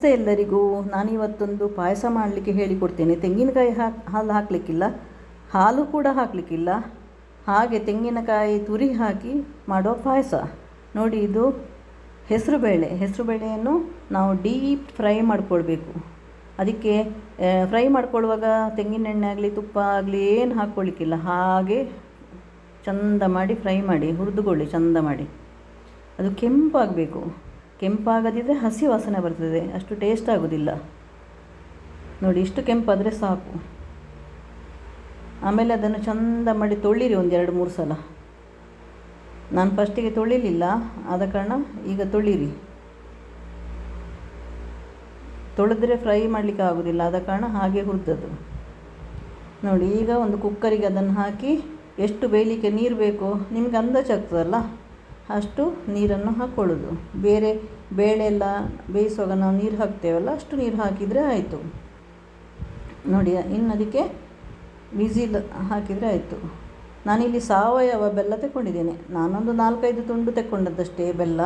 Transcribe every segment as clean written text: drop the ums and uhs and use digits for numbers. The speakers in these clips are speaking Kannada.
ನಮಸ್ತೆ ಎಲ್ಲರಿಗೂ. ನಾನಿವತ್ತೊಂದು ಪಾಯಸ ಮಾಡಲಿಕ್ಕೆ ಹೇಳಿಕೊಡ್ತೇನೆ. ತೆಂಗಿನಕಾಯಿ ಹಾಲು ಹಾಕಲಿಕ್ಕಿಲ್ಲ, ಹಾಲು ಕೂಡ ಹಾಕಲಿಕ್ಕಿಲ್ಲ, ಹಾಗೆ ತೆಂಗಿನಕಾಯಿ ತುರಿ ಹಾಕಿ ಮಾಡೋ ಪಾಯಸ. ನೋಡಿ, ಇದು ಹೆಸರುಬೇಳೆಯನ್ನು ನಾವು ಡೀಪ್ ಫ್ರೈ ಮಾಡಿಕೊಳ್ಬೇಕು. ಅದಕ್ಕೆ ಫ್ರೈ ಮಾಡ್ಕೊಳ್ಳುವಾಗ ತೆಂಗಿನೆಣ್ಣೆ ಆಗಲಿ ತುಪ್ಪ ಆಗಲಿ ಏನು ಹಾಕ್ಕೊಳ್ಳಿಕ್ಕಿಲ್ಲ. ಹಾಗೆ ಚಂದ ಮಾಡಿ ಫ್ರೈ ಮಾಡಿ, ಹುರಿದುಕೊಳ್ಳಿ ಚಂದ ಮಾಡಿ. ಅದು ಕೆಂಪಾಗಬೇಕು. ಕೆಂಪಾಗದಿದ್ದರೆ ಹಸಿ ವಾಸನೆ ಬರ್ತದೆ, ಅಷ್ಟು ಟೇಸ್ಟ್ ಆಗೋದಿಲ್ಲ. ನೋಡಿ, ಇಷ್ಟು ಕೆಂಪಾದರೆ ಸಾಕು. ಆಮೇಲೆ ಅದನ್ನು ಚಂದ ಮಾಡಿ ತೊಳಿರಿ ಒಂದು 2-3 ಸಲ. ನಾನು ಫಸ್ಟಿಗೆ ತೊಳಿಲಿಲ್ಲ, ಆದ ಕಾರಣ ಈಗ ತೊಳಿರಿ. ತೊಳೆದ್ರೆ ಫ್ರೈ ಮಾಡಲಿಕ್ಕೆ ಆಗೋದಿಲ್ಲ, ಆದ ಕಾರಣ ಹಾಗೆ ಹುರಿದದ್ದು. ನೋಡಿ, ಈಗ ಒಂದು ಕುಕ್ಕರಿಗೆ ಅದನ್ನು ಹಾಕಿ ಎಷ್ಟು ಬೇಯಲಿಕ್ಕೆ ನೀರು ಬೇಕೋ ನಿಮಗೆ ಅಂದಾಜಾಗ್ತದಲ್ಲ ಅಷ್ಟು ನೀರನ್ನು ಹಾಕ್ಕೊಳ್ಳೋದು. ಬೇರೆ ಬೇಳೆ ಎಲ್ಲ ಬೇಯಿಸುವಾಗ ನಾವು ನೀರು ಹಾಕ್ತೇವಲ್ಲ ಅಷ್ಟು ನೀರು ಹಾಕಿದರೆ ಆಯಿತು. ನೋಡಿ, ಇನ್ನು ಅದಕ್ಕೆ ವಿಸಿಲ್ ಹಾಕಿದರೆ ಆಯಿತು. ನಾನಿಲ್ಲಿ ಸಾವಯವ ಬೆಲ್ಲ ತಗೊಂಡಿದ್ದೇನೆ. ನಾನೊಂದು 4-5 ತುಂಡು ತಗೊಂಡದ್ದಷ್ಟೇ ಬೆಲ್ಲ.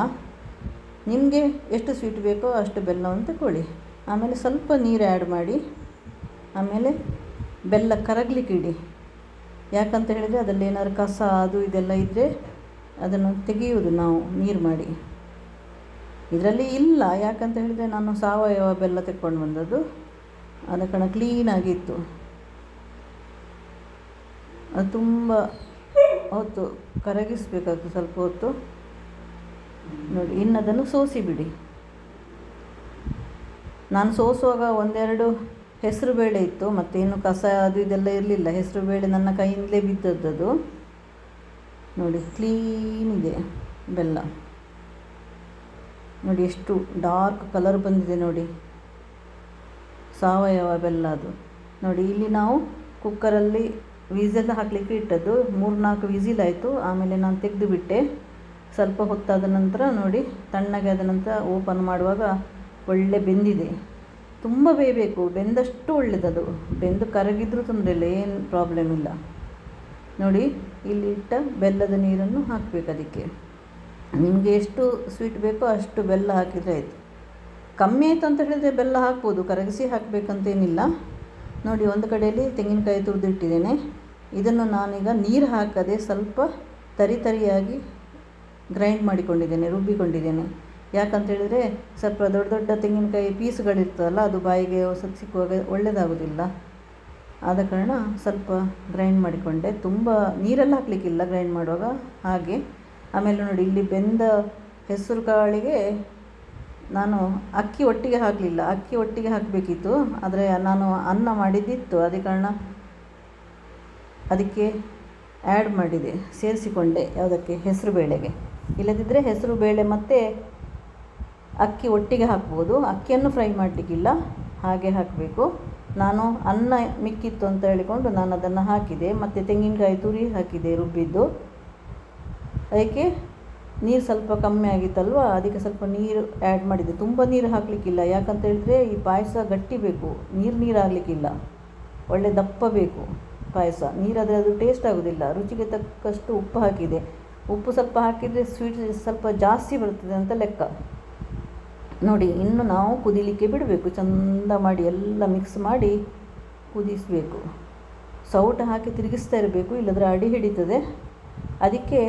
ನಿಮಗೆ ಎಷ್ಟು ಸ್ವೀಟ್ ಬೇಕೋ ಅಷ್ಟು ಬೆಲ್ಲವನ್ನು ತಗೊಳ್ಳಿ. ಆಮೇಲೆ ಸ್ವಲ್ಪ ನೀರು ಆ್ಯಡ್ ಮಾಡಿ, ಆಮೇಲೆ ಬೆಲ್ಲ ಕರಗಲಿಕ್ಕೆ ಇಡಿ. ಯಾಕಂತ ಹೇಳಿದರೆ ಅದರಲ್ಲಿ ಏನಾದ್ರು ಕಸ ಅದು ಇದೆಲ್ಲ ಇದ್ದರೆ ಅದನ್ನು ತೆಗೆಯುವುದು ನಾವು ನೀರು ಮಾಡಿ. ಇದರಲ್ಲಿ ಇಲ್ಲ, ಯಾಕಂತ ಹೇಳಿದರೆ ನಾನು ಸಾವಯವ ಬೆಲ್ಲ ತೆಕ್ಕೊಂಡು ಬಂದದ್ದು, ಆದ ಕಾರಣ ಕ್ಲೀನಾಗಿತ್ತು. ಅದು ತುಂಬ ಹೊತ್ತು ಕರಗಿಸಬೇಕಾಗ್ತದೆ, ಸ್ವಲ್ಪ ಹೊತ್ತು. ನೋಡಿ, ಇನ್ನು ಅದನ್ನು ಸೋಸಿ ಬಿಡಿ. ನಾನು ಸೋಸುವಾಗ 1-2 ಹೆಸರುಬೇಳೆ ಇತ್ತು, ಮತ್ತೇನು ಕಸ ಅದು ಇದೆಲ್ಲ ಇರಲಿಲ್ಲ. ಹೆಸರುಬೇಳೆ ನನ್ನ ಕೈಯಿಂದಲೇ ಬಿದ್ದದ್ದು. ನೋಡಿ, ಕ್ಲೀನ್ ಇದೆ ಬೆಲ್ಲ. ನೋಡಿ, ಎಷ್ಟು ಡಾರ್ಕ್ ಕಲರ್ ಬಂದಿದೆ ನೋಡಿ, ಸಾವಯವ ಬೆಲ್ಲ ಅದು. ನೋಡಿ, ಇಲ್ಲಿ ನಾವು ಕುಕ್ಕರಲ್ಲಿ ವಿಸಿಲ್ ಹಾಕಲಿಕ್ಕೆ ಇಟ್ಟದ್ದು. 3-4 ವಿಸಿಲ್ ಆಯಿತು. ಆಮೇಲೆ ನಾನು ತೆಗೆದು ಬಿಟ್ಟೆ. ಸ್ವಲ್ಪ ಹೊತ್ತಾದ ನಂತರ ನೋಡಿ, ತಣ್ಣಗೆ ಆದ ನಂತರ ಓಪನ್ ಮಾಡುವಾಗ ಒಳ್ಳೆ ಬೆಂದಿದೆ. ತುಂಬ ಬೇಯಬೇಕು, ಬೆಂದಷ್ಟು ಒಳ್ಳೆಯದದು. ಬೆಂದು ಕರಗಿದ್ರೂ ತೊಂದರೆ ಇಲ್ಲ, ಏನು ಪ್ರಾಬ್ಲಮ್ ಇಲ್ಲ. ನೋಡಿ, ಇಲ್ಲಿ ಇಟ್ಟ ಬೆಲ್ಲದ ನೀರನ್ನು ಹಾಕಬೇಕು. ಅದಕ್ಕೆ ನಿಮಗೆ ಎಷ್ಟು ಸ್ವೀಟ್ ಬೇಕೋ ಅಷ್ಟು ಬೆಲ್ಲ ಹಾಕಿದರೆ ಆಯಿತು. ಕಮ್ಮಿ ಆಯಿತು ಅಂತ ಹೇಳಿದರೆ ಬೆಲ್ಲ ಹಾಕ್ಬೋದು, ಕರಗಿಸಿ ಹಾಕಬೇಕಂತೇನಿಲ್ಲ. ನೋಡಿ, ಒಂದು ಕಡೆಯಲ್ಲಿ ತೆಂಗಿನಕಾಯಿ ತುರಿದಿಟ್ಟಿದ್ದೇನೆ. ಇದನ್ನು ನಾನೀಗ ನೀರು ಹಾಕದೆ ಸ್ವಲ್ಪ ತರಿಯಾಗಿ ಗ್ರೈಂಡ್ ಮಾಡಿಕೊಂಡಿದ್ದೇನೆ, ರುಬ್ಬಿಕೊಂಡಿದ್ದೇನೆ. ಯಾಕಂತ ಹೇಳಿದರೆ ಸ್ವಲ್ಪ ದೊಡ್ಡ ದೊಡ್ಡ ತೆಂಗಿನಕಾಯಿ ಪೀಸ್ಗಳಿರ್ತದಲ್ಲ, ಅದು ಬಾಯಿಗೆ ಸಿಕ್ಕುವಾಗ ಒಳ್ಳೆಯದಾಗೋದಿಲ್ಲ. ಆದ ಕಾರಣ ಸ್ವಲ್ಪ ಗ್ರೈಂಡ್ ಮಾಡಿಕೊಂಡೆ. ತುಂಬ ನೀರೆಲ್ಲ ಹಾಕಲಿಕ್ಕಿಲ್ಲ ಗ್ರೈಂಡ್ ಮಾಡುವಾಗ, ಹಾಗೆ. ಆಮೇಲೆ ನೋಡಿ, ಇಲ್ಲಿ ಬೆಂದ ಹೆಸರು ಕಾಳಿಗೆ ನಾನು ಅಕ್ಕಿ ಒಟ್ಟಿಗೆ ಹಾಕಲಿಲ್ಲ. ಅಕ್ಕಿ ಒಟ್ಟಿಗೆ ಹಾಕಬೇಕಿತ್ತು, ಆದರೆ ನಾನು ಅನ್ನ ಮಾಡಿದ್ದಿತ್ತು, ಅದೇ ಕಾರಣ ಅದಕ್ಕೆ ಆ್ಯಡ್ ಮಾಡಿದೆ, ಸೇರಿಸಿಕೊಂಡೆ. ಯಾವುದಕ್ಕೆ? ಹೆಸರುಬೇಳೆಗೆ. ಇಲ್ಲದಿದ್ದರೆ ಹೆಸರುಬೇಳೆ ಮತ್ತು ಅಕ್ಕಿ ಒಟ್ಟಿಗೆ ಹಾಕ್ಬೋದು. ಅಕ್ಕಿಯನ್ನು ಫ್ರೈ ಮಾಡಲಿಕ್ಕಿಲ್ಲ, ಹಾಗೆ ಹಾಕಬೇಕು. ನಾನು ಅನ್ನ ಮಿಕ್ಕಿತ್ತು ಅಂತ ಹೇಳಿಕೊಂಡು ನಾನು ಅದನ್ನು ಹಾಕಿದೆ. ಮತ್ತು ತೆಂಗಿನಕಾಯಿ ತುರಿ ಹಾಕಿದೆ ರುಬ್ಬಿದ್ದು. ಅದಕ್ಕೆ ನೀರು ಸ್ವಲ್ಪ ಕಮ್ಮಿ ಆಗಿತ್ತಲ್ವ, ಅದಕ್ಕೆ ಸ್ವಲ್ಪ ನೀರು ಆ್ಯಡ್ ಮಾಡಿದೆ. ತುಂಬ ನೀರು ಹಾಕಲಿಕ್ಕಿಲ್ಲ, ಯಾಕಂತ ಹೇಳಿದರೆ ಈ ಪಾಯಸ ಗಟ್ಟಿ ಬೇಕು, ನೀರು ಆಗಲಿಕ್ಕಿಲ್ಲ. ಒಳ್ಳೆ ದಪ್ಪ ಬೇಕು ಪಾಯಸ. ನೀರಾದರೆ ಅದು ಟೇಸ್ಟ್ ಆಗೋದಿಲ್ಲ. ರುಚಿಗೆ ತಕ್ಕಷ್ಟು ಉಪ್ಪು ಹಾಕಿದೆ. ಉಪ್ಪು ಸ್ವಲ್ಪ ಹಾಕಿದರೆ ಸ್ವೀಟ್ ಸ್ವಲ್ಪ ಜಾಸ್ತಿ ಬರ್ತದೆ ಅಂತ ಲೆಕ್ಕ. ನೋಡಿ, ಇನ್ನು ನಾವು ಕುದಿಲಿಕ್ಕೆ ಬಿಡಬೇಕು. ಚಂದ ಮಾಡಿ ಎಲ್ಲ ಮಿಕ್ಸ್ ಮಾಡಿ ಕುದಿಸಬೇಕು. ಸೌಟ ಹಾಕಿ ತಿರುಗಿಸ್ತಾ ಇರಬೇಕು, ಇಲ್ಲದ್ರೆ ಅಡಿ ಹಿಡಿತದೆ. ಅದಕ್ಕೆ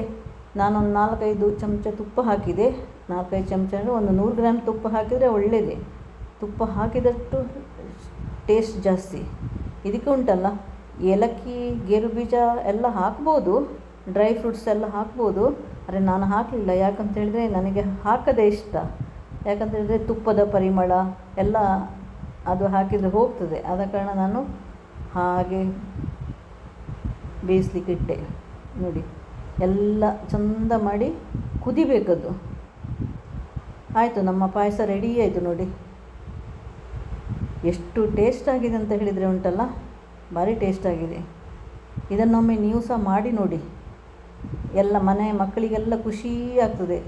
ನಾನೊಂದು 4-5 ಚಮಚ ತುಪ್ಪ ಹಾಕಿದೆ. 4-5 ಚಮಚ ಅಂದರೆ ಒಂದು 100 ಗ್ರಾಮ್ ತುಪ್ಪ ಹಾಕಿದರೆ ಒಳ್ಳೆಯದೇ. ತುಪ್ಪ ಹಾಕಿದಷ್ಟು ಟೇಸ್ಟ್ ಜಾಸ್ತಿ. ಇದಕ್ಕೆ ಉಂಟಲ್ಲ, ಏಲಕ್ಕಿ, ಗೇರು ಬೀಜ ಎಲ್ಲ ಹಾಕ್ಬೋದು, ಡ್ರೈ ಫ್ರೂಟ್ಸ್ ಎಲ್ಲ ಹಾಕ್ಬೋದು. ಆದರೆ ನಾನು ಹಾಕಲಿಲ್ಲ, ಯಾಕಂತ ಹೇಳಿದರೆ ನನಗೆ ಹಾಕದೇ ಇಷ್ಟ. ಯಾಕಂತ ಹೇಳಿದರೆ ತುಪ್ಪದ ಪರಿಮಳ ಎಲ್ಲ ಅದು ಹಾಕಿದರೆ ಹೋಗ್ತದೆ. ಆದ ಕಾರಣ ನಾನು ಹಾಗೆ ಬೇಯಿಸ್ಲಿಕ್ಕೆ ಇಟ್ಟೆ. ನೋಡಿ, ಎಲ್ಲ ಚಂದ ಮಾಡಿ ಕುದಿಬೇಕದು. ಆಯಿತು, ನಮ್ಮ ಪಾಯಸ ರೆಡಿ ಆಯಿತು. ನೋಡಿ, ಎಷ್ಟು ಟೇಸ್ಟ್ ಆಗಿದೆ ಅಂತ ಹೇಳಿದರೆ ಉಂಟಲ್ಲ, ಭಾರಿ ಟೇಸ್ಟ್ ಆಗಿದೆ. ಇದನ್ನೊಮ್ಮೆ ನೀವು ಸಹ ಮಾಡಿ ನೋಡಿ. ಎಲ್ಲ ಮನೆ ಮಕ್ಕಳಿಗೆಲ್ಲ ಖುಷಿ ಆಗ್ತದೆ.